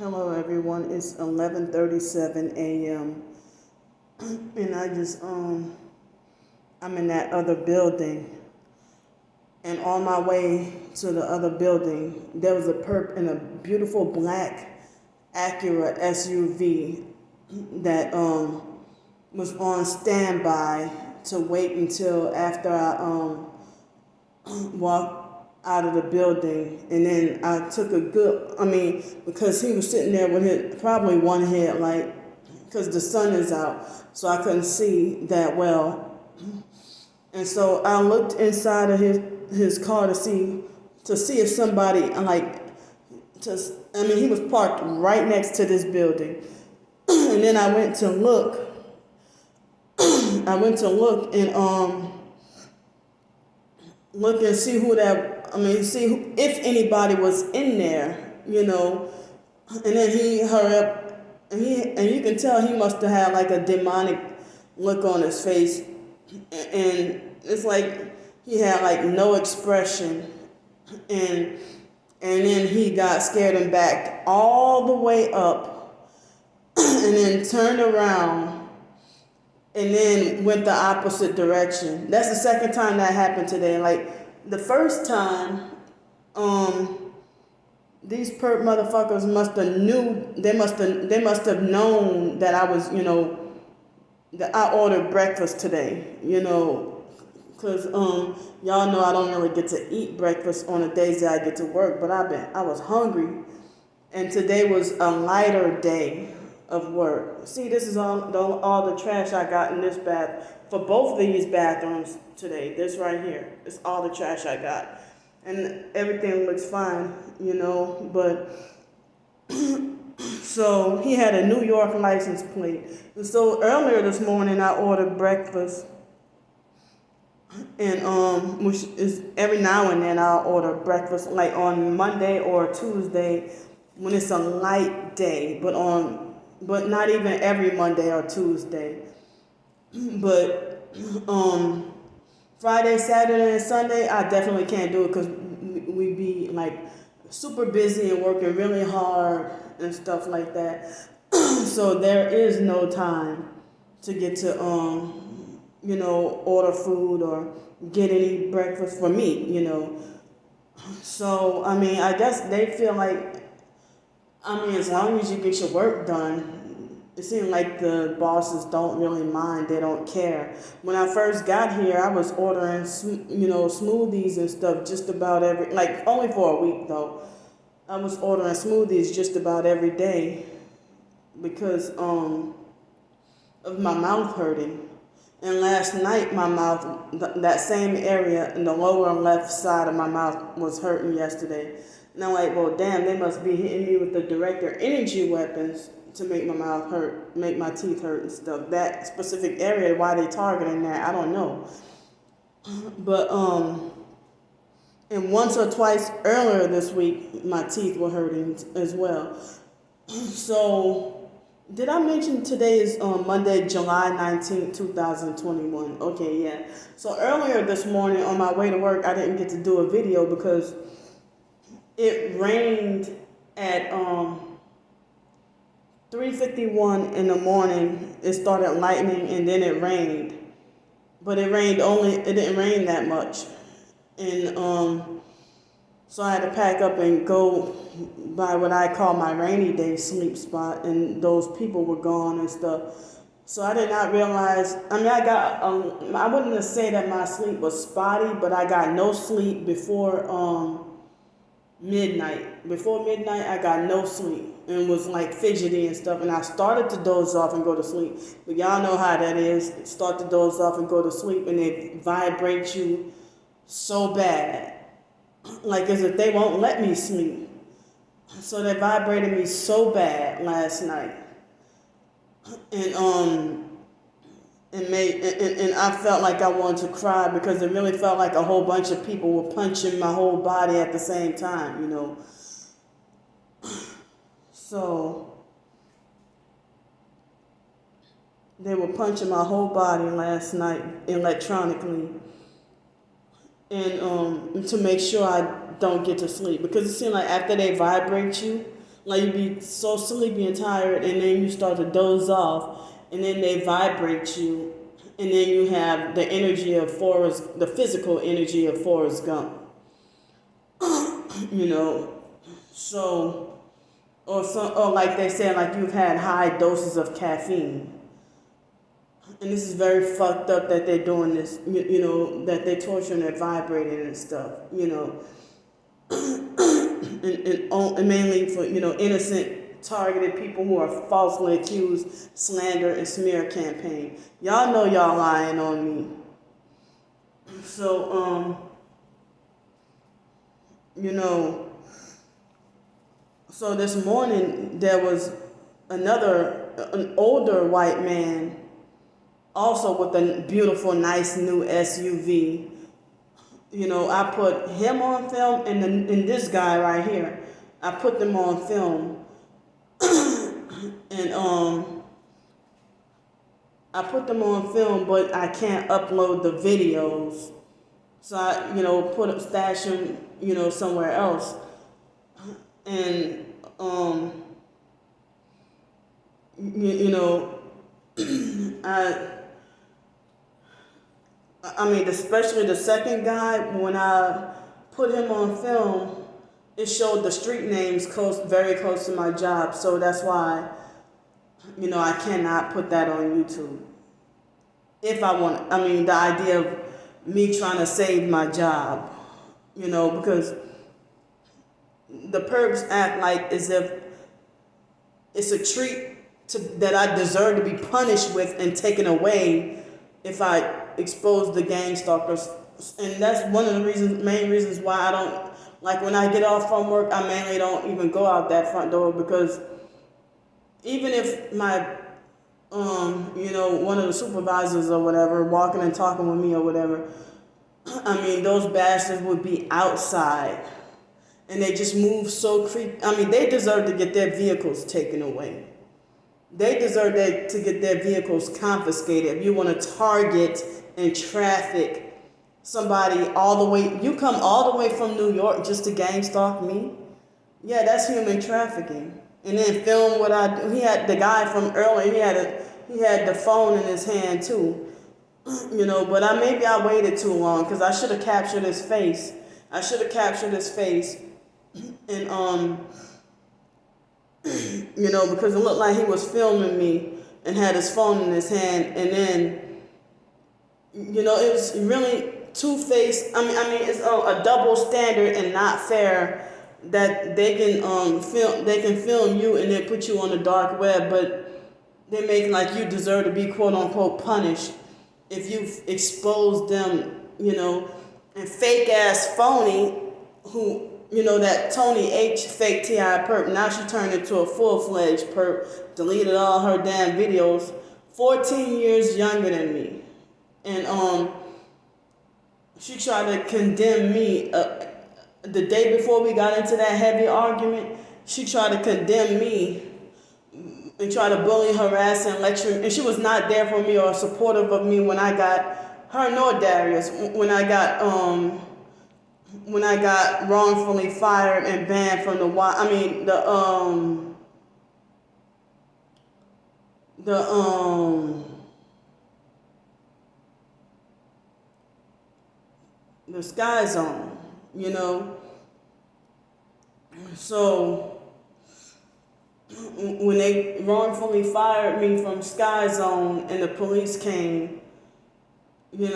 Hello everyone, it's 11:37 a.m. and I'm in that other building, and on my way to the other building there was a perp in a beautiful black Acura SUV that was on standby to wait until after I walked out of the building, and then I took because he was sitting there with his probably one headlight, because the sun is out, so I couldn't see that well. And so I looked inside of his car to see if somebody he was parked right next to this building. And then I went to look. And look and see if anybody was in there. And then he hurried up, and you can tell he must have had like a demonic look on his face, and it's like he had like no expression, and then he got scared and backed all the way up, and then turned around and then went the opposite direction. That's the second time that happened today. Like the first time, these perp motherfuckers must have known that I was, that I ordered breakfast today, because y'all know I don't really get to eat breakfast on the days that I get to work, but I was hungry, and today was a lighter day of work. See, this is all the trash I got in this bath for both of these bathrooms today. This right here, it's all the trash I got, and everything looks fine, but so he had a New York license plate. And so earlier this morning I ordered breakfast, and which is every now and then I'll order breakfast, like on Monday or Tuesday when it's a light day, but not even every Monday or Tuesday. But Friday, Saturday, and Sunday, I definitely can't do it because we be like super busy and working really hard and stuff like that. So there is no time to get to order food or get any breakfast for me. So I guess they feel like, as long as you get your work done, it seems like the bosses don't really mind. They don't care. When I first got here, I was ordering, smoothies and stuff just about only for a week though. I was ordering smoothies just about every day because of my mouth hurting. And last night, my mouth, that same area in the lower left side of my mouth was hurting yesterday. And I'm like, well, damn, they must be hitting me with the director energy weapons to make my mouth hurt, make my teeth hurt and stuff. That specific area, why they targeting that, I don't know. But, and once or twice earlier this week, my teeth were hurting as well. So, did I mention today is Monday, July 19th, 2021? Okay, yeah. So earlier this morning on my way to work, I didn't get to do a video because it rained at 3:51 in the morning. It started lightning and then it rained. But it didn't rain that much. And so I had to pack up and go by what I call my rainy day sleep spot, and those people were gone and stuff. So I did not realize, I wouldn't say that my sleep was spotty, but I got no sleep before midnight. Before midnight, I got no sleep and was like fidgety and stuff, and I started to doze off and go to sleep. But y'all know how that is. Start to doze off and go to sleep, and it vibrates you so bad, like as if they won't let me sleep. So they vibrated me so bad last night, and I felt like I wanted to cry because it really felt like a whole bunch of people were punching my whole body at the same time, So they were punching my whole body last night electronically, and to make sure I don't get to sleep, because it seems like after they vibrate you Like you be so sleepy and tired, and then you start to doze off, and then they vibrate you, and then you have the energy of the physical energy of Forrest Gump. You know, so or like they say, like you've had high doses of caffeine. And this is very fucked up that they're doing this, that they're torturing, they're vibrating and stuff, and mainly for, innocent, targeted people who are falsely accused, slander, and smear campaign. Y'all know y'all lying on me. So, so this morning there was an older white man also with a beautiful, nice new SUV. I put him on film and this guy right here. I put them on film. And I put them on film, but I can't upload the videos. So I, stash them, somewhere else. And I mean, especially the second guy, when I put him on film, it showed the street names very close to my job. So that's why, I cannot put that on YouTube. If I want, the idea of me trying to save my job, because the perps act like as if it's a treat that I deserve to be punished with and taken away if I expose the gang stalkers. And that's one of the main reasons why I don't, like when I get off from work, I mainly don't even go out that front door, because even if my, one of the supervisors or whatever, walking and talking with me or whatever, those bastards would be outside. And they just move so creepy. They deserve to get their vehicles taken away. They deserve to get their vehicles confiscated. If you want to target and traffic somebody all the way, you come all the way from New York just to gang stalk me? Yeah, that's human trafficking. And then film what I do. He had the guy from earlier, he had the phone in his hand too. But maybe I waited too long, because I should have captured his face. And because it looked like he was filming me and had his phone in his hand, and then, it was really two-faced. It's a double standard and not fair that they can film you and then put you on the dark web, but they make like you deserve to be quote-unquote punished if you've exposed them, and fake-ass phony who, that Tony H fake T.I. perp, now she turned into a full-fledged perp, deleted all her damn videos, 14 years younger than me. And she tried to condemn me the day before we got into that heavy argument. She tried to condemn me and try to bully, harass, and lecture. And she was not there for me or supportive of me when I got, her nor Darius, when I got wrongfully fired and banned from the Sky Zone, So when they wrongfully fired me from Sky Zone and the police came, when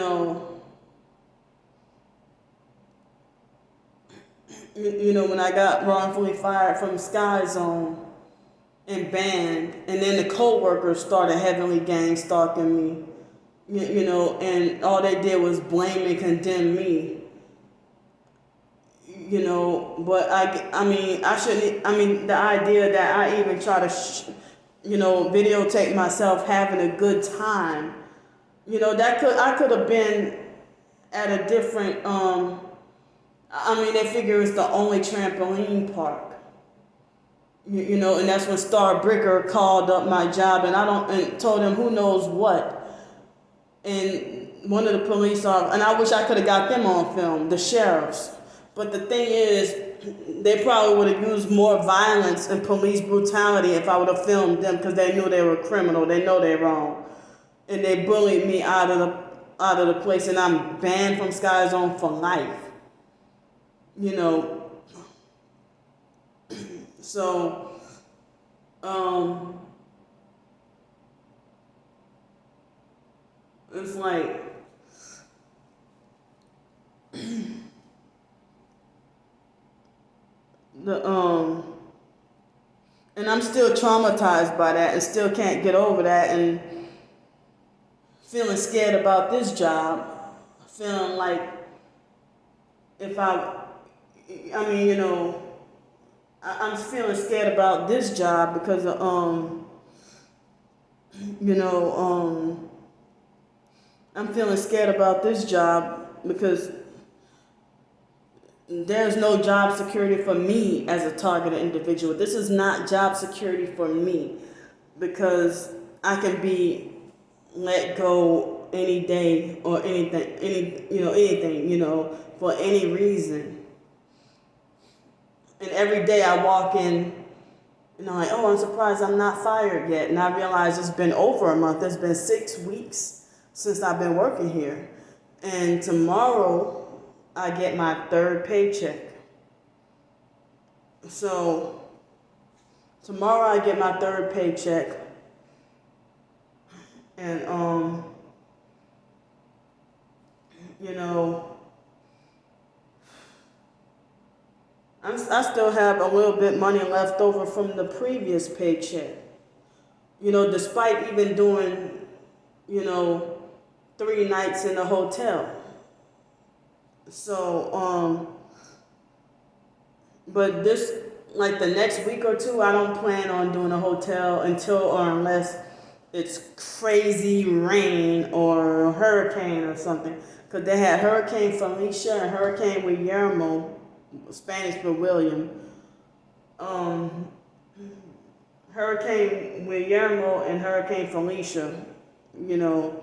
I got wrongfully fired from Sky Zone and banned, and then the co-workers started heavily gang stalking me, and all they did was blame and condemn me. But I shouldn't, the idea that I even try to, videotape myself having a good time, I could have been at a different, they figure it's the only trampoline park, and that's when Star Bricker called up my job, and told him who knows what. And one of the police officers, and I wish I could have got them on film, the sheriffs, But the thing is, they probably would have used more violence and police brutality if I would have filmed them because they knew they were criminal. They know they're wrong, and they bullied me out of the place, and I'm banned from Sky Zone for life. You know, so it's like the and I'm still traumatized by that and still can't get over that and feeling scared about this job, feeling like if I mean, you know, I'm feeling scared about this job because you know, I'm feeling scared about this job because there's no job security for me as a targeted individual. This is not job security for me because I can be let go any day or anything, you know, for any reason. And every day I walk in, you know, like, oh, I'm surprised I'm not fired yet. And I realize it's been over a month. It's been 6 weeks since I've been working here. And tomorrow I get my 3rd paycheck. So tomorrow I get my 3rd paycheck. And you know, I still have a little bit money left over from the previous paycheck. You know, despite even doing, you know, 3 nights in a hotel. So, but this, like the next week or two, I don't plan on doing a hotel until or unless it's crazy rain or hurricane or something. Because they had Hurricane Felicia and Hurricane Guillermo, Spanish for William. Hurricane Guillermo and Hurricane Felicia, you know,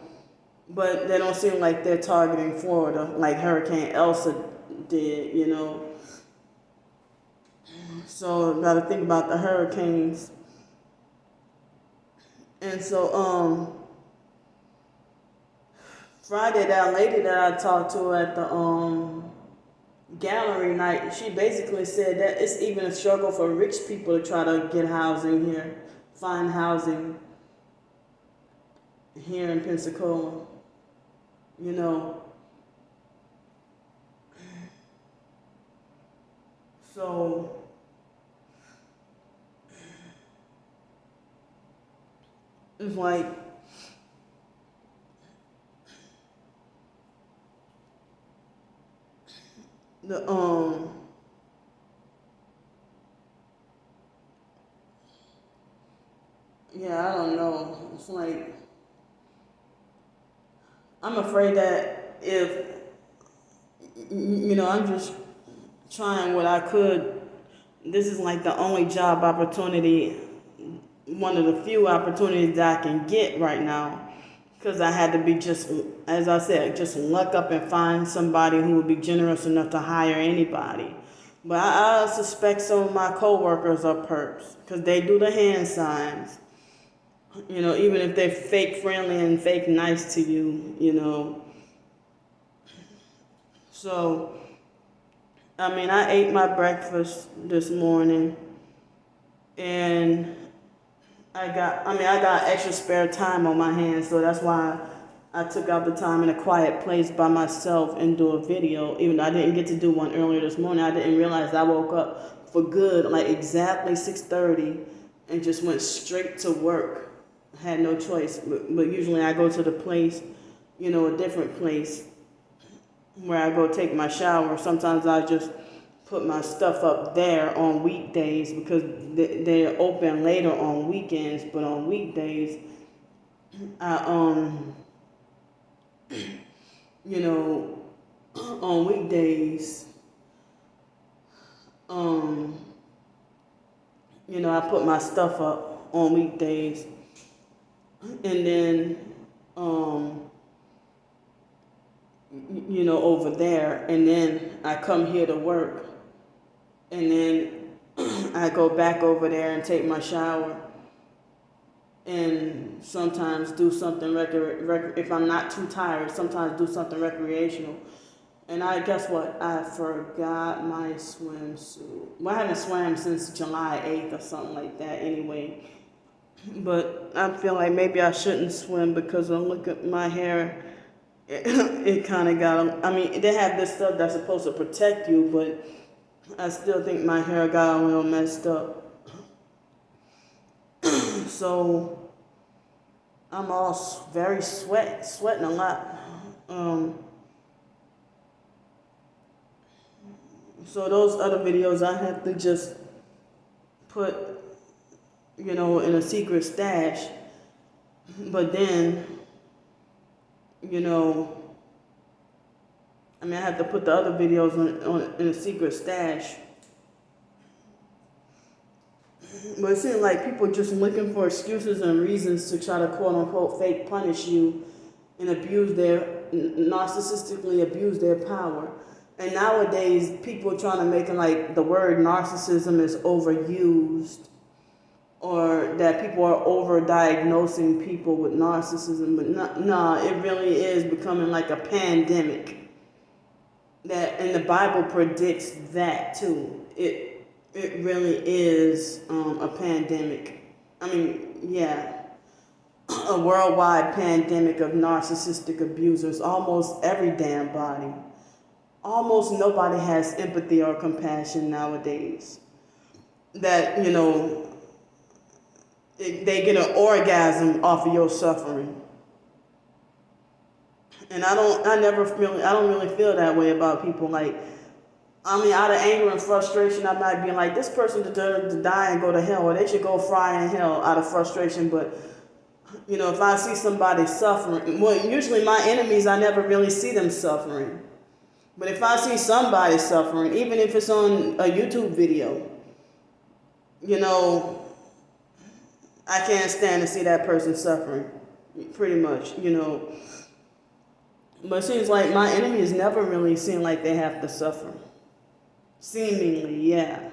but they don't seem like they're targeting Florida like Hurricane Elsa did, you know. So got to think about the hurricanes. And so Friday, that lady that I talked to at the gallery night, she basically said that it's even a struggle for rich people to try to get housing here, find housing here in Pensacola, you know. So it's like the yeah, I don't know. It's like I'm afraid that if you know, I'm just trying what I could. This is like the only job opportunity, one of the few opportunities that I can get right now. Because I had to be just, as I said, just luck up and find somebody who would be generous enough to hire anybody. But I suspect some of my coworkers are perps because they do the hand signs. You know, even if they're fake friendly and fake nice to you, you know. So, I mean, I ate my breakfast this morning and I got extra spare time on my hands, so that's why I took out the time in a quiet place by myself and do a video. Even though I didn't get to do one earlier this morning, I didn't realize I woke up for good, like exactly 6:30, and just went straight to work. I had no choice, but usually I go to the place, you know, a different place where I go take my shower. Sometimes I just put my stuff up there on weekdays because they're open later on weekends, but on weekdays, I you know, on weekdays, you know, I put my stuff up on weekdays, and then over there, and then I come here to work, and then I go back over there and take my shower, and sometimes do something if I'm not too tired, sometimes do something recreational. And guess what? I forgot my swimsuit. Well, I haven't swam since July 8th or something like that anyway. But I feel like maybe I shouldn't swim because I look at my hair. It kind of got, I mean, they have this stuff that's supposed to protect you, but I still think my hair got a little messed up. So I'm all very sweating a lot. So those other videos I have to just put, in a secret stash. But then, I have to put the other videos in a secret stash. But it seems like people just looking for excuses and reasons to try to quote unquote fake punish you and narcissistically abuse their power. And nowadays, people trying to make it like the word narcissism is overused, or that people are over-diagnosing people with narcissism. But no, it really is becoming like a pandemic. And the Bible predicts that too. It really is a pandemic. A worldwide pandemic of narcissistic abusers. Almost every damn body. Almost nobody has empathy or compassion nowadays. That, they get an orgasm off of your suffering. And I don't really feel that way about people. Like, out of anger and frustration, I might be like, this person deserves to die and go to hell, or they should go fry in hell out of frustration. But, if I see somebody suffering, well, usually my enemies, I never really see them suffering. But if I see somebody suffering, even if it's on a YouTube video, I can't stand to see that person suffering, pretty much, But it seems like my enemies never really seem like they have to suffer. Seemingly, yeah.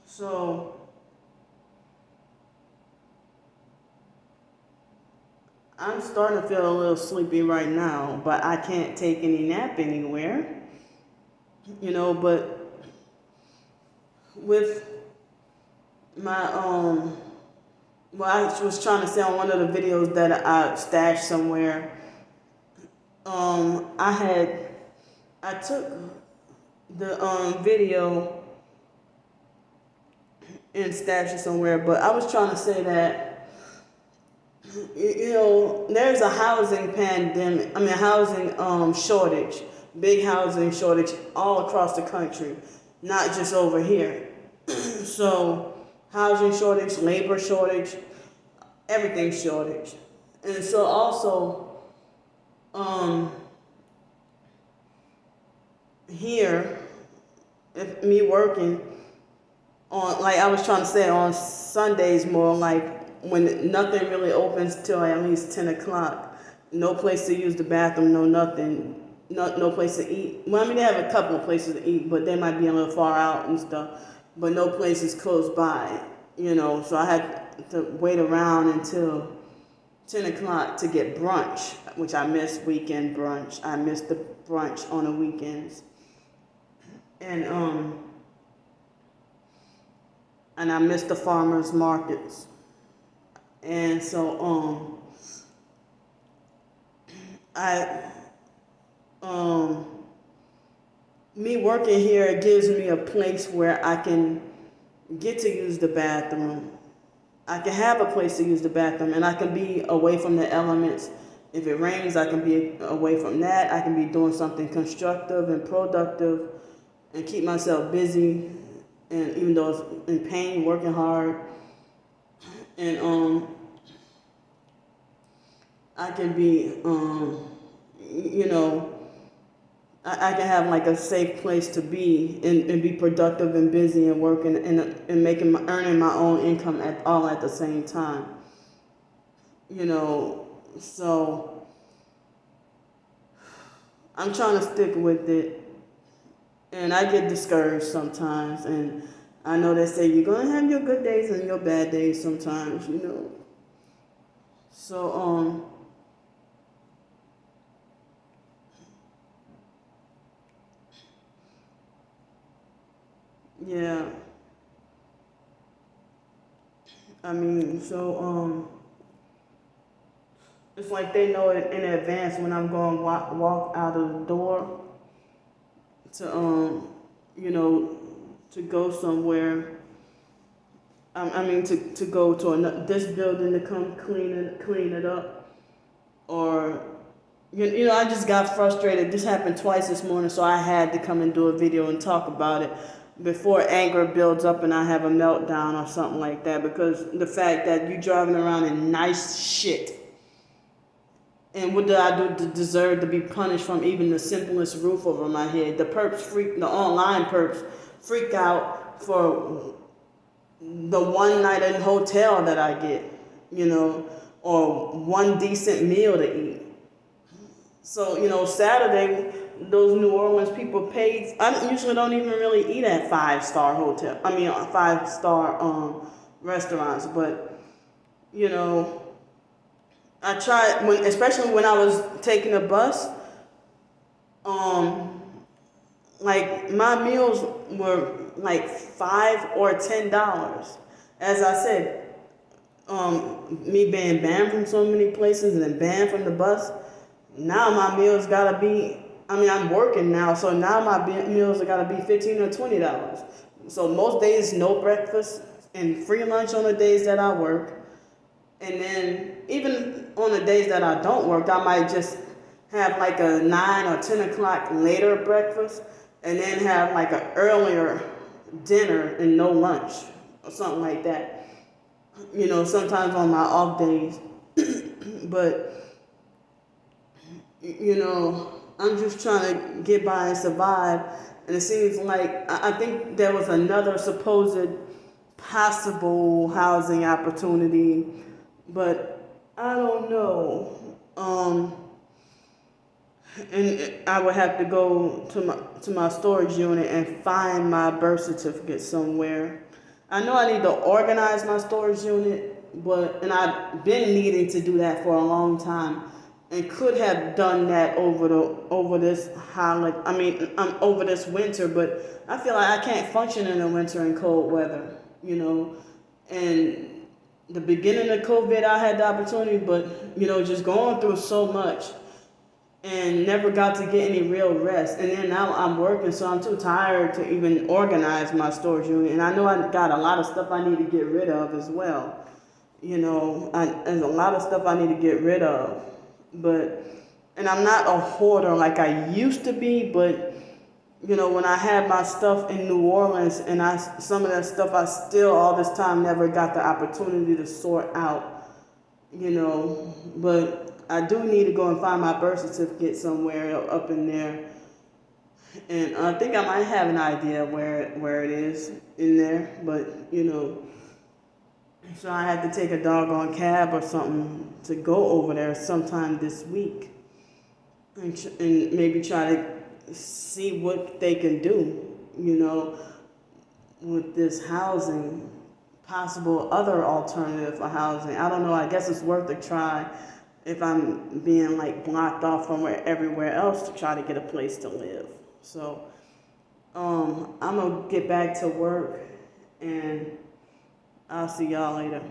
So, I'm starting to feel a little sleepy right now, but I can't take any nap anywhere. But with my, I was trying to say on one of the videos that I stashed somewhere, I took the video and stashed it somewhere, but I was trying to say that, there's a housing pandemic, housing shortage, big housing shortage all across the country, not just over here. So, housing shortage, labor shortage, everything shortage. And so also, here, if me working on, like I was trying to say, on Sundays more, like when nothing really opens till at least 10 o'clock, no place to use the bathroom, no nothing, no place to eat. Well, they have a couple of places to eat, but they might be a little far out and stuff, but no places close by, so I had to wait around until 10 o'clock to get brunch, which I miss weekend brunch. I miss the brunch on the weekends. And I miss the farmers markets. And so, me working here gives me a place where I can get to use the bathroom. I can have a place to use the bathroom, and I can be away from the elements. If it rains, I can be away from that. I can be doing something constructive and productive and keep myself busy, and even though it's in pain, working hard. And I can be, I can have like a safe place to be and be productive and busy and working and earning my own income all at the same time. So I'm trying to stick with it, and I get discouraged sometimes. And I know they say you're gonna have your good days and your bad days sometimes, you know. So yeah. I mean, so it's like they know it in advance when I'm going to walk out of the door to you know, to go somewhere. I mean to go to this building to come clean it up, or you know, I just got frustrated. This happened twice this morning, so I had to come and do a video and talk about it before anger builds up and I have a meltdown or something like that. Because the fact that you driving around in nice shit, and what did I do to deserve to be punished from even the simplest roof over my head? The online perps freak out for the one night in hotel that I get, you know, or one decent meal to eat. So, you know, Saturday, those New Orleans people paid. I usually don't even really eat at 5-star hotel. I mean, 5-star restaurants. But, you know, I tried especially when I was taking a bus. Like my meals were like $5 or $10. As I said, me being banned from so many places and then banned from the bus. Now my meals gotta be. I mean, I'm working now, so now my meals are gotta be $15 or $20. So most days no breakfast and free lunch on the days that I work, and then even on the days that I don't work, I might just have like a 9 or 10 o'clock later breakfast, and then have like an earlier dinner and no lunch or something like that. You know, sometimes on my off days, but you know, I'm just trying to get by and survive. And it seems like I think there was another supposed possible housing opportunity, but I don't know. And I would have to go to my storage unit and find my birth certificate somewhere. I know I need to organize my storage unit, and I've been needing to do that for a long time, and could have done that over this holiday. I mean, over this winter, but I feel like I can't function in the winter in cold weather, you know. And the beginning of COVID, I had the opportunity, but you know, just going through so much and never got to get any real rest. And then now I'm working, so I'm too tired to even organize my storage unit. And I know I got a lot of stuff I need to get rid of as well. You know, there's a lot of stuff I need to get rid of. And I'm not a hoarder like I used to be, but you know, when I had my stuff in New Orleans, and some of that stuff I still all this time never got the opportunity to sort out, you know. But I do need to go and find my birth certificate somewhere up in there, and I think I might have an idea where it is in there. But you know, so I had to take a doggone cab or something to go over there sometime this week, and maybe try to see what they can do, you know, with this housing, possible other alternative for housing. I don't know. I guess it's worth a try if I'm being like blocked off from everywhere else to try to get a place to live. So I'm gonna get back to work, and I'll see y'all later.